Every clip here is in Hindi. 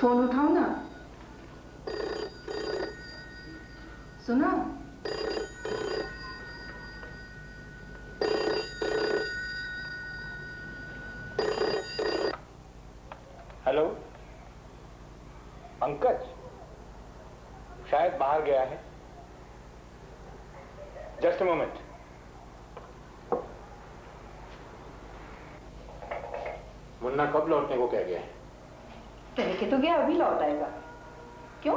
फोन उठाओ ना। सुना? हेलो, पंकज शायद बाहर गया है। Just a moment. मुन्ना कब लौटने को कह गया है? कह के तो गया अभी लौट आएगा। क्यों?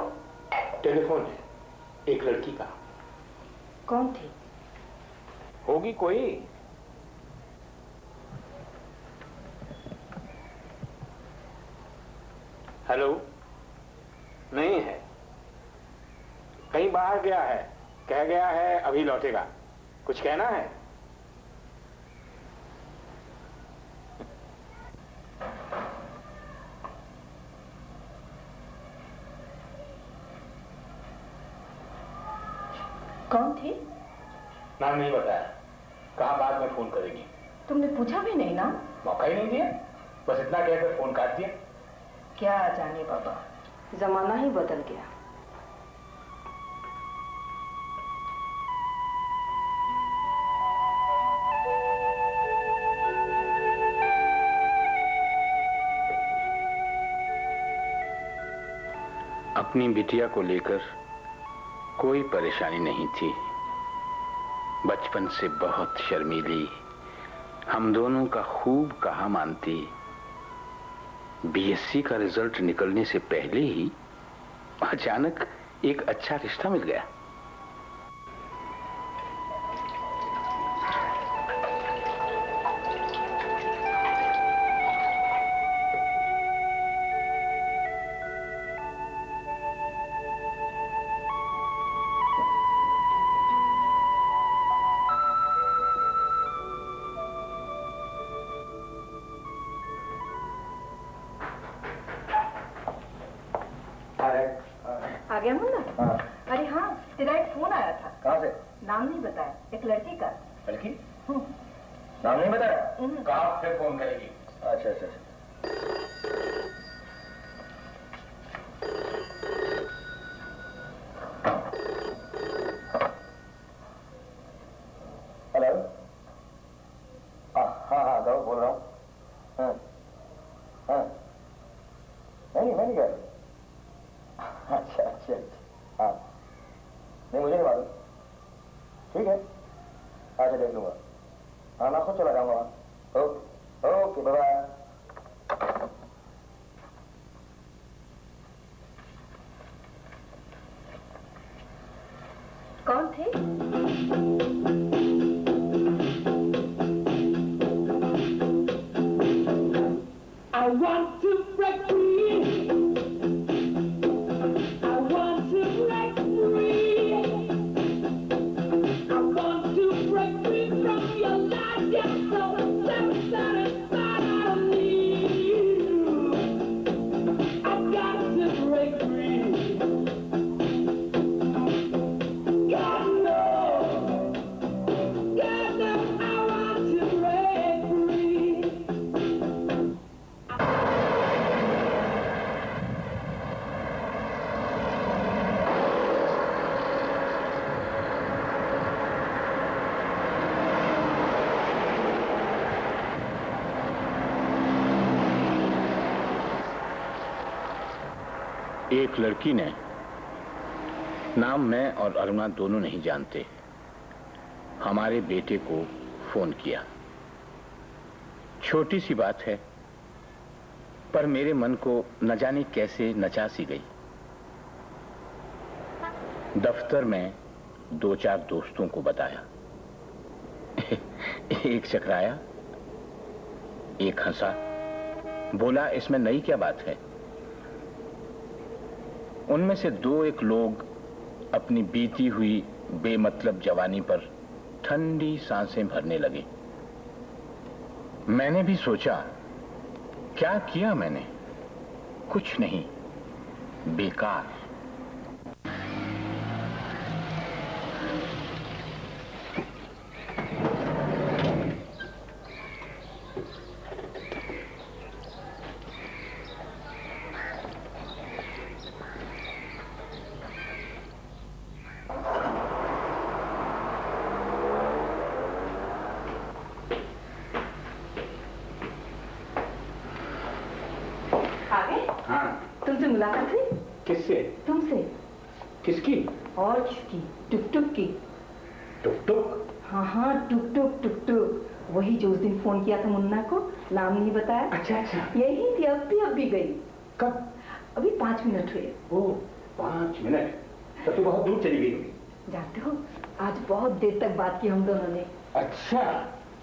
टेलीफोन है एक लड़की का। कौन थी? होगी कोई। हेलो, नहीं है, कहीं बाहर गया है, कह गया है अभी लौटेगा। कुछ कहना है? कौन थी? नाम नहीं बताया, कहा बाद में फोन करेगी। तुमने पूछा भी नहीं ना? मौका ही नहीं दिया, बस इतना कहकर फोन काट दिया। क्या जाने बाबा, जमाना ही बदल गया। अपनी बिटिया को लेकर कोई परेशानी नहीं थी। बचपन से बहुत शर्मीली, हम दोनों का खूब कहा मानती। बीएससी का रिजल्ट निकलने से पहले ही अचानक एक अच्छा रिश्ता मिल गया। आ गया मुन्ना? हाँ। अरे हाँ, तेरा एक फोन आया था। कहाँ से? नाम नहीं बताया, एक लड़की का। लड़की? नाम नहीं बताया? कहाँ फिर फोन करेगी? अच्छा अच्छा। हेलो। हाँ हाँ गौ बोल रहा हूँ। हाँ हाँ, नहीं मैं नहीं गया। अच्छा अच्छा अच्छा, हाँ नहीं मुझे नहीं मालूम। ठीक है, अच्छा देख लूंगा। हाँ मैं खुद चला जाऊंगा। Okay okay bye bye. कौन थे? I want to break free. I want to break free. I want to break free from your life. You're so satisfied of me. I got to break free. God knows. एक लड़की ने, नाम मैं और अरुणा दोनों नहीं जानते, हमारे बेटे को फोन किया। छोटी सी बात है, पर मेरे मन को न जाने कैसे नचा सी गई। दफ्तर में 2-4 दोस्तों को बताया। एक चकराया, एक हंसा, बोला इसमें नई क्या बात है। उनमें से 2-1 लोग अपनी बीती हुई बेमतलब जवानी पर ठंडी सांसें भरने लगे। मैंने भी सोचा, क्या किया मैंने? कुछ नहीं, बेकार। तुमसे मुलाकात हुई? किससे? तुमसे। किसकी? और किसकी? टुक-टुक की। टुक-टुक? हाँ, टुक-टुक। वही जो उस दिन फोन किया था मुन्ना को, नाम नहीं बताया। अच्छा। यही थी, अब भी गई। कब? अभी 5 मिनट हुए। ओह, 5 मिनट? तब तो बहुत दूर चली गई होगी। जानते हो, आज बहुत देर तक बात की हम दोनों ने। अच्छा,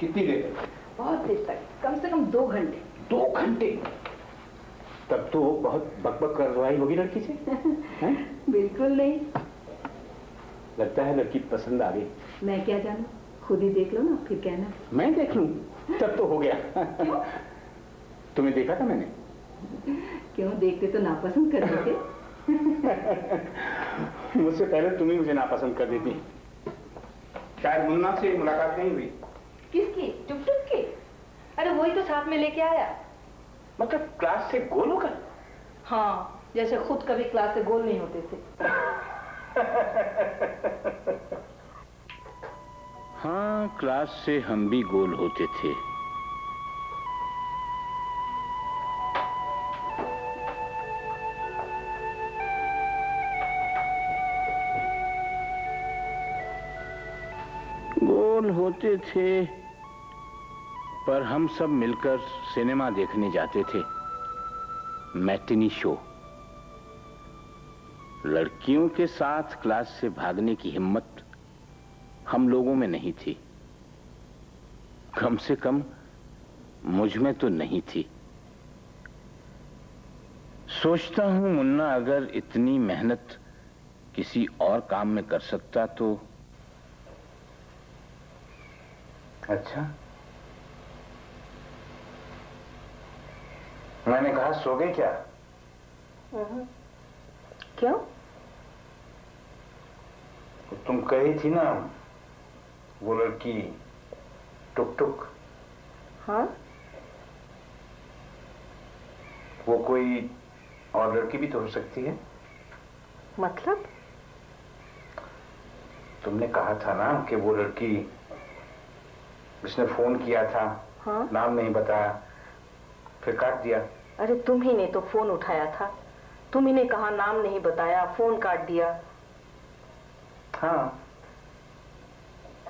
कितनी देर तक? बहुत देर तक, कम से कम 2 घंटे। 2 घंटे? तब तो बहुत बकबक करवाई होगी लड़की से। बिल्कुल नहीं। लगता है लड़की पसंद आ गई। मैं क्या जानूं, खुद ही देख लो ना, फिर कहना। मैं देख लूं? तब तो हो गया। क्यों? तुम्हें देखा था मैंने। क्यों, देखते तो नापसंद कर देते। मुझसे पहले तुम ही मुझे नापसंद कर देती। शायद मुन्ना से मुलाकात नहीं हुई। किसकी? टुक-टुक की? अरे वही तो साथ में लेके आया। मतलब क्लास से गोल होकर? हाँ, जैसे खुद कभी क्लास से गोल नहीं होते थे। हाँ, क्लास से हम भी गोल होते थे। गोल होते थे, पर हम सब मिलकर सिनेमा देखने जाते थे, मैटिनी शो। लड़कियों के साथ क्लास से भागने की हिम्मत हम लोगों में नहीं थी। कम से कम मुझ में तो नहीं थी। सोचता हूं मुन्ना अगर इतनी मेहनत किसी और काम में कर सकता तो। अच्छा, मैंने कहा सो गई क्या? क्यों? तुम कही थी ना, वो लड़की टुक-टुक। हाँ? वो कोई और लड़की भी तो हो सकती है। मतलब? तुमने कहा था ना कि वो लड़की जिसने फोन किया था, हाँ? नाम नहीं बताया, फिर काट दिया। अरे तुम ही ने तो फोन उठाया था, तुम ही ने कहा नाम नहीं बताया, फोन काट दिया। हाँ,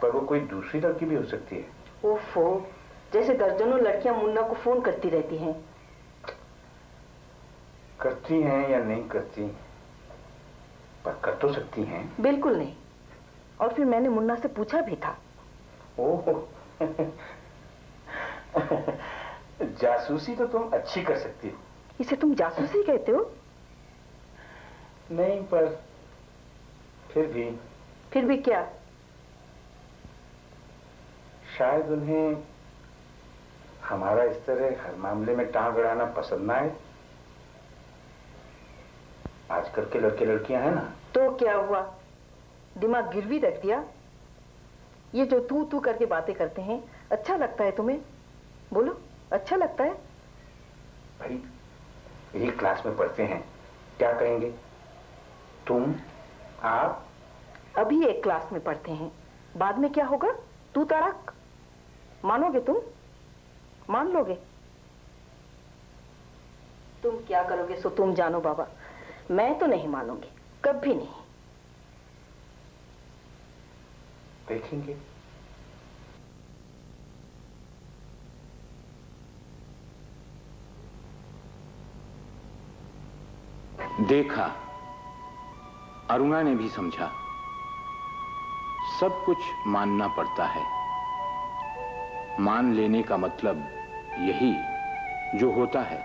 पर वो कोई दूसरी लड़की भी हो सकती है। ओफो, जैसे दर्जनों लड़कियां मुन्ना को फोन करती रहती हैं। करती हैं या नहीं करती, पर कर तो सकती हैं। बिल्कुल नहीं। और फिर मैंने मुन्ना से पूछा भी था। ओह, जासूसी तो तुम अच्छी कर सकती हो। इसे तुम जासूसी कहते हो? नहीं, पर फिर भी। फिर भी क्या? शायद उन्हें हमारा इस तरह हर मामले में टांग अड़ाना पसंद ना आए। आजकल के लड़के लड़कियां हैं ना। तो क्या हुआ, दिमाग गिरवी रख दिया? ये जो तू तू करके बातें करते हैं, अच्छा लगता है तुम्हें? बोलो, अच्छा लगता है? भाई, यही क्लास में पढ़ते हैं, क्या कहेंगे? तुम, आप अभी एक क्लास में पढ़ते हैं, बाद में क्या होगा? तू तड़क। मानोगे तुम? मान लोगे? तुम क्या करोगे सो तुम जानो बाबा। मैं तो नहीं मानूंगी, कभी नहीं। देखेंगे। देखा, अरुणा ने भी समझा, सब कुछ मानना पड़ता है। मान लेने का मतलब यही जो होता है।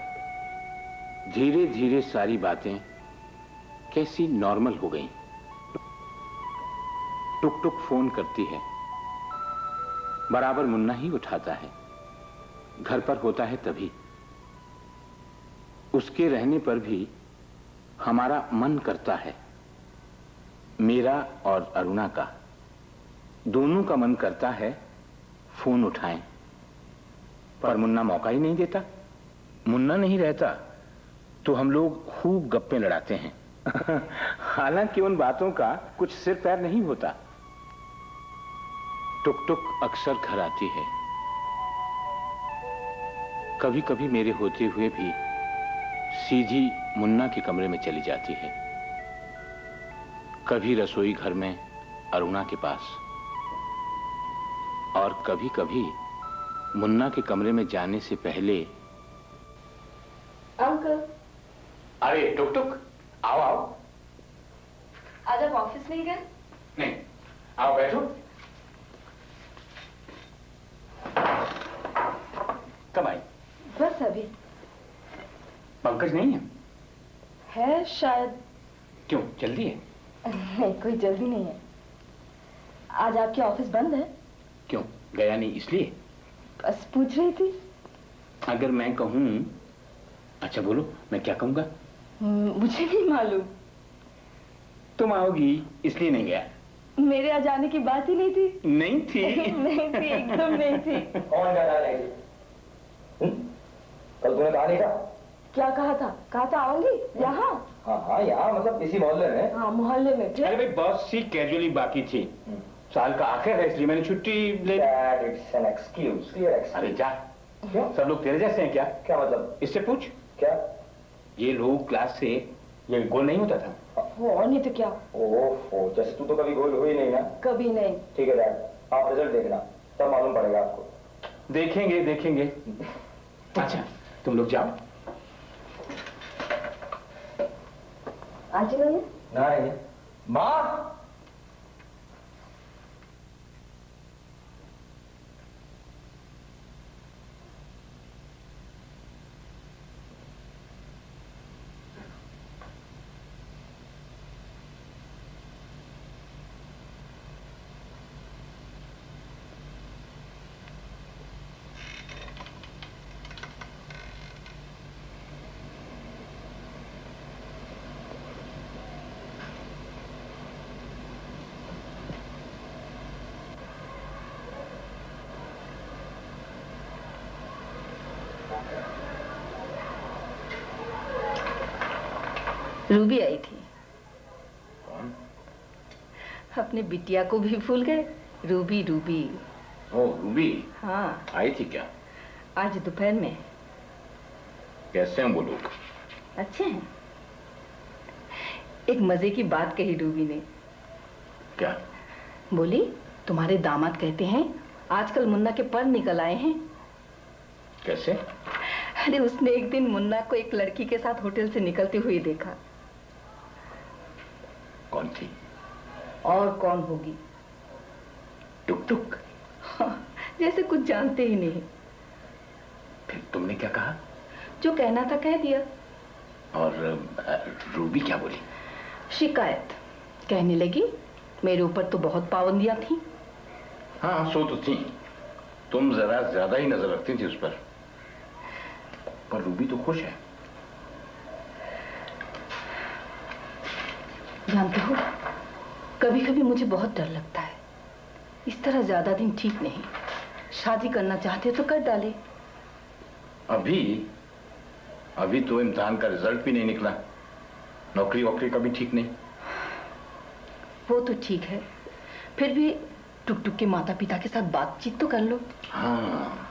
धीरे धीरे सारी बातें कैसी नॉर्मल हो गईं। टुक टुक फोन करती है, बराबर मुन्ना ही उठाता है। घर पर होता है तभी। उसके रहने पर भी हमारा मन करता है, मेरा और अरुणा का, दोनों का मन करता है फोन उठाएं, पर मुन्ना मौका ही नहीं देता। मुन्ना नहीं रहता तो हम लोग खूब गप्पे लड़ाते हैं। हालांकि उन बातों का कुछ सिर पैर नहीं होता। टुक टुक अक्सर घर आती है, कभी कभी मेरे होते हुए भी सीधी मुन्ना के कमरे में चली जाती है। कभी रसोई घर में अरुणा के पास, और कभी कभी मुन्ना के कमरे में जाने से पहले। अंकल। अरे टुक टुक, आओ आओ। आज आप ऑफिस नहीं गए? नहीं, आओ बैठो। कब आई? बस अभी। पंकज नहीं है? है शायद। क्यों, जल्दी है? नहीं, कोई जल्दी नहीं है। आज आपकी ऑफिस बंद है? क्यों, गया नहीं इसलिए? बस पूछ रही थी। अगर मैं कहूं, अच्छा बोलो, मैं क्या कहूंगा? मुझे नहीं मालूम। तुम आओगी इसलिए नहीं गया। मेरे आ जाने की बात ही नहीं थी। नहीं थी। नहीं थी, एकदम नहीं थी। कौन कहता है नहीं? कल तूने कहा नहीं था? क्या कहा था? कहा था आऊंगी यहाँ। हाँ हाँ, यहाँ मतलब इसी मोहल्ले में। हाँ, मोहल्ले में। अरे भाई, बहुत सी कैजुअली बाकी थी। साल का आखिर है इसलिए मैंने छुट्टी ले ली। It's an excuse, clear excuse. अरे जा, क्यों? सब लोग तेरे जैसे हैं क्या? क्या मतलब? इससे पूछ। क्या? ये लोग क्लास से, ये गोल नहीं होता था। और नहीं तो क्या। ओहो, जैसे तू तो कभी गोल हुई नहीं ना। कभी नहीं। ठीक है डैड, आप रिजल्ट देखना, तब मालूम पड़ेगा आपको। देखेंगे देखेंगे। अच्छा, तुम लोग जाओ। आज नहीं? नहीं। माँ, रूबी आई थी। कौन? अपने बिटिया को भी भूल गए? Ruby, Ruby. ओ रूबी। हाँ, आई थी क्या? आज दोपहर में। कैसे हैं वो लोग? अच्छे हैं। एक मजे की बात कही रूबी ने। क्या? बोली, तुम्हारे दामाद कहते हैं आजकल मुन्ना के पर निकल आए हैं। कैसे? अरे उसने एक दिन मुन्ना को एक लड़की के साथ होटल से निकलते हुए देखा। कौन थी? और कौन होगी? टुक टुक। हाँ, जैसे कुछ जानते ही नहीं। फिर तुमने क्या कहा? जो कहना था कह दिया। और रूबी क्या बोली? शिकायत कहने लगी, मेरे ऊपर तो बहुत पाबंदियां थी। हाँ, सो तो थी। तुम जरा ज्यादा ही नजर रखती थी उस पर रूबी तो खुश है। जानते हो, कभी कभी मुझे बहुत डर लगता है। इस तरह ज्यादा दिन ठीक नहीं। शादी करना चाहते हो तो कर डाले। अभी तो इम्तिहान का रिजल्ट भी नहीं निकला। नौकरी वोकरी का भी ठीक नहीं। वो तो ठीक है, फिर भी टुक टुक के माता पिता के साथ बातचीत तो कर लो। हाँ,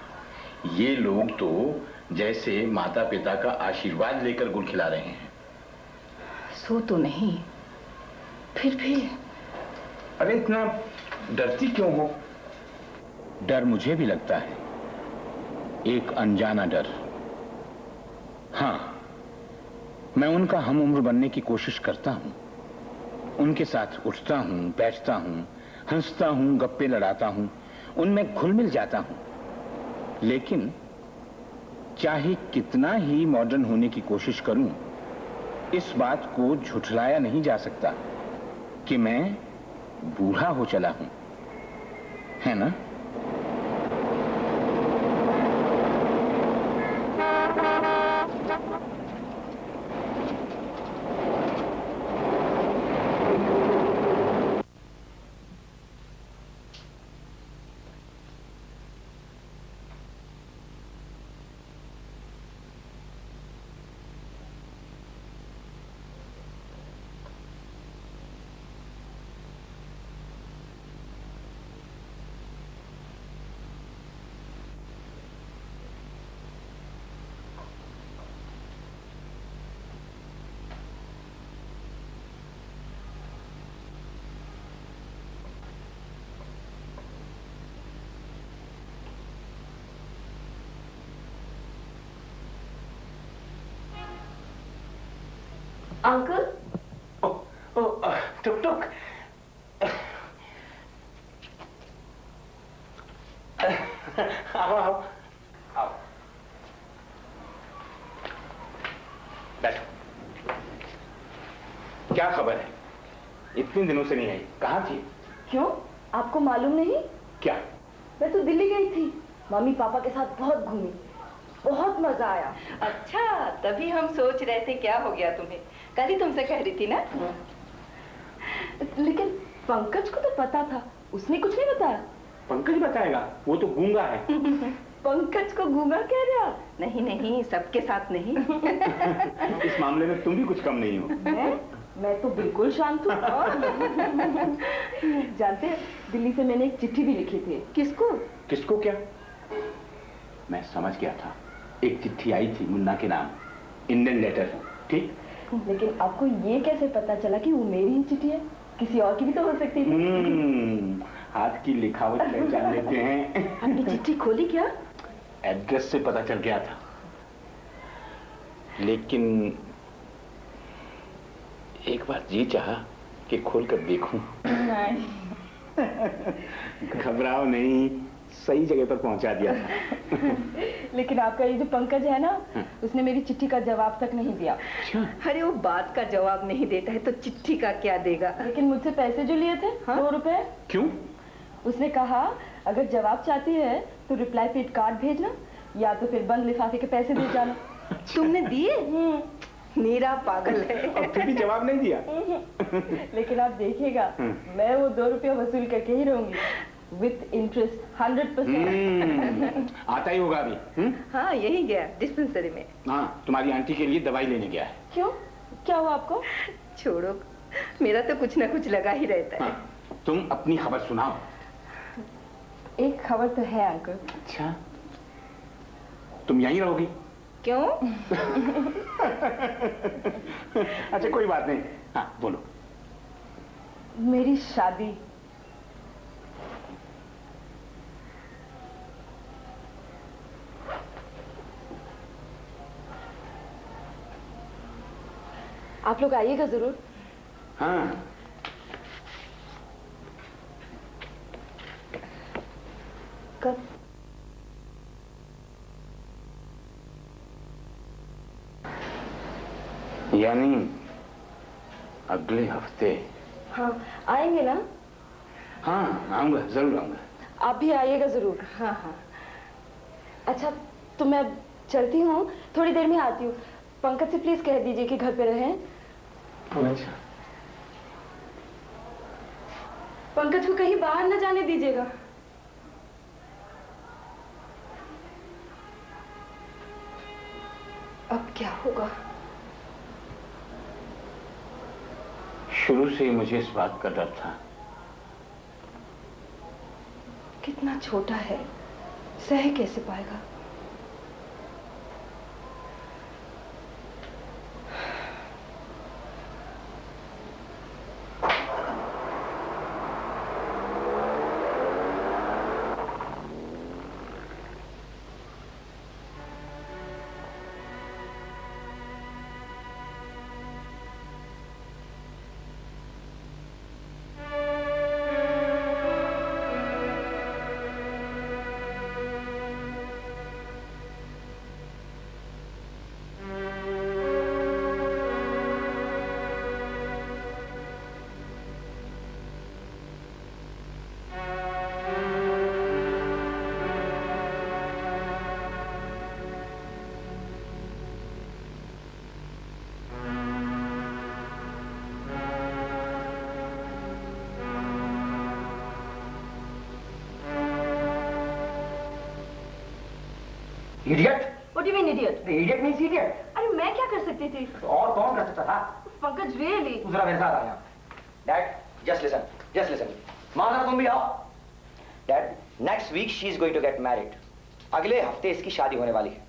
ये लोग तो जैसे माता पिता का आशीर्वाद लेकर गुल खिला रहे हैं। सो तो नहीं, फिर भी। अरे इतना डरती क्यों हो? डर मुझे भी लगता है, एक अनजाना डर। हाँ, मैं उनका हम उम्र बनने की कोशिश करता हूं, उनके साथ उठता हूं, बैठता हूं, हंसता हूं, गप्पे लड़ाता हूं, उनमें घुल मिल जाता हूं। लेकिन चाहे कितना ही मॉडर्न होने की कोशिश करूं, इस बात को झुठलाया नहीं जा सकता कि मैं बूढ़ा हो चला हूं, है ना? अंकल, टुक टुक। आओ आओ आओ, बैठो। क्या खबर है? इतने दिनों से नहीं आई, कहाँ थी? क्यों, आपको मालूम नहीं? क्या? मैं तो दिल्ली गई थी, मम्मी पापा के साथ बहुत घूमी, बहुत मजा आया। अच्छा, तभी हम सोच रहे थे क्या हो गया तुम्हें। कल ही तुमसे कह रही थी ना। लेकिन पंकज को तो पता था, उसने कुछ नहीं बताया। पंकज बताएगा, वो तो गूंगा है। पंकज को गूंगा कह रहा? नहीं नहीं, सबके साथ नहीं। इस मामले में तुम भी कुछ कम नहीं हो। मैं तो बिल्कुल शांत हूँ। जानते हैं, दिल्ली से मैंने एक चिट्ठी भी लिखी थी। किसको? किसको क्या? मैं समझ गया था, एक चिट्ठी आई थी मुन्ना के नाम, इंडियन लेटर, ठीक? लेकिन आपको ये कैसे पता चला कि वो मेरी ही चिट्ठी है? किसी और की भी तो हो सकती थी। हाथ की लिखावट पहचान लेते हैं। आपने चिट्ठी खोली क्या? एड्रेस से पता चल गया था, लेकिन एक बार जी चाहा कि खोलकर देखूं। नहीं। घबराओ नहीं, सही जगह पर पहुंचा दिया था। लेकिन आपका ये जो पंकज है ना, उसने मेरी चिट्ठी का जवाब तक नहीं दिया। अरे वो बात का जवाब नहीं देता है तो चिट्ठी का क्या देगा? लेकिन मुझसे पैसे जो लिए थे, 2 रुपए। क्यों? उसने कहा अगर जवाब चाहती है तो रिप्लाई पेड कार्ड भेजना, या तो फिर बंद लिफाफे के पैसे दे जाना। तुमने दिए? नीरा पागल है। अब फिर भी जवाब नहीं दिया। लेकिन आप देखिएगा, मैं वो 2 रुपया वसूल करके ही रहूंगी, विथ इंटरेस्ट 100%। आता ही होगा अभी। हाँ, यही गया डिस्पेंसरी में। हाँ, तुम्हारी आंटी के लिए दवाई लेने गया है। क्यों, क्या हुआ आपको? छोड़ो, मेरा तो कुछ ना कुछ लगा ही रहता है। हाँ, तुम अपनी खबर सुनाओ। एक खबर तो है अंकल। अच्छा, तुम यहीं रहोगी? क्यों? अच्छा, कोई बात नहीं। हाँ, बोलो। मेरी शादी। आप लोग आइएगा जरूर। हाँ, कब? यानी अगले हफ्ते। हाँ, आएंगे ना? हाँ, आऊंगा, जरूर आऊंगा। आप भी आइएगा जरूर। हाँ हाँ। अच्छा, तो मैं चलती हूँ, थोड़ी देर में आती हूँ। पंकज से प्लीज कह दीजिए कि घर पे रहें। अच्छा। पंकज को कहीं बाहर न जाने दीजिएगा। अब क्या होगा? शुरू से ही मुझे इस बात का डर था। कितना छोटा है, सह कैसे पाएगा? Idiot? What do you mean idiot? Idiot means idiot. अरे मैं क्या कर सकती थी? तो और कौन कर सकता था? पंकज really? तू जरा मेरे साथ आ यहाँ। Dad, just listen. माधव तुम भी आओ। Dad, next week she is going to get married. अगले हफ्ते इसकी शादी होने वाली है।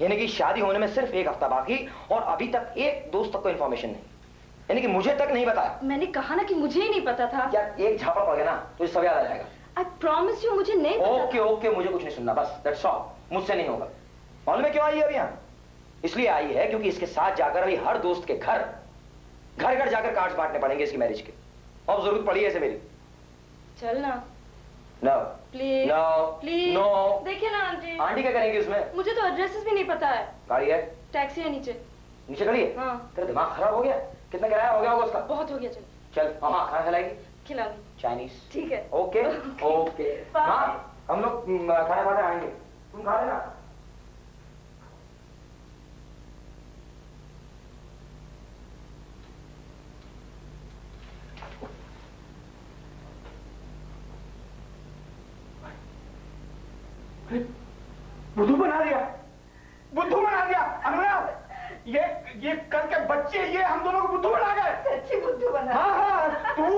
यानी कि शादी होने में सिर्फ एक हफ्ता बाकी और अभी तक एक दोस्त तक को इन्फॉर्मेशन नहीं, यानी कि मुझे तक नहीं बताया। मैंने कहा ना कि मुझे ही नहीं पता था। यार एक झापड़ पड़ गया ना तो सब याद आ जाएगा। I promise you मुझे नहीं पता। ओके मुझे कुछ नहीं सुनना, बस दैट्स ऑल। मुझसे नहीं होगा। मालूम है क्यों आई है अभी यहाँ? इसलिए आई है क्योंकि इसके साथ जाकर अभी हर दोस्त के घर घर जाकर कार्ड्स बांटने पड़ेंगे इसकी मैरिज के। अब जरूरत पड़ी है इसे मेरी। चल ना। No please no please no. देखिए ना आंटी। आंटी क्या करेंगे उसमें? मुझे तो एड्रेसेस भी नहीं पता है। गाड़ी है? टैक्सी है नीचे। नीचे खड़ी है? हाँ। तेरा दिमाग खराब हो गया? कितना किराया हो गया होगा उसका? बहुत हो गया। चल चल मामा खाना खिलाएगी? खिलाऊंगी। चाइनीज। ठीक है। ओके हाँ हम लोग खाने वाने आएंगे, तुम खा लेना। बुद्धू बना दिया अनुराग। ये कल के बच्चे ये हम दोनों को बुद्धू बना गए। सच्ची बुद्धू बना। हाँ तू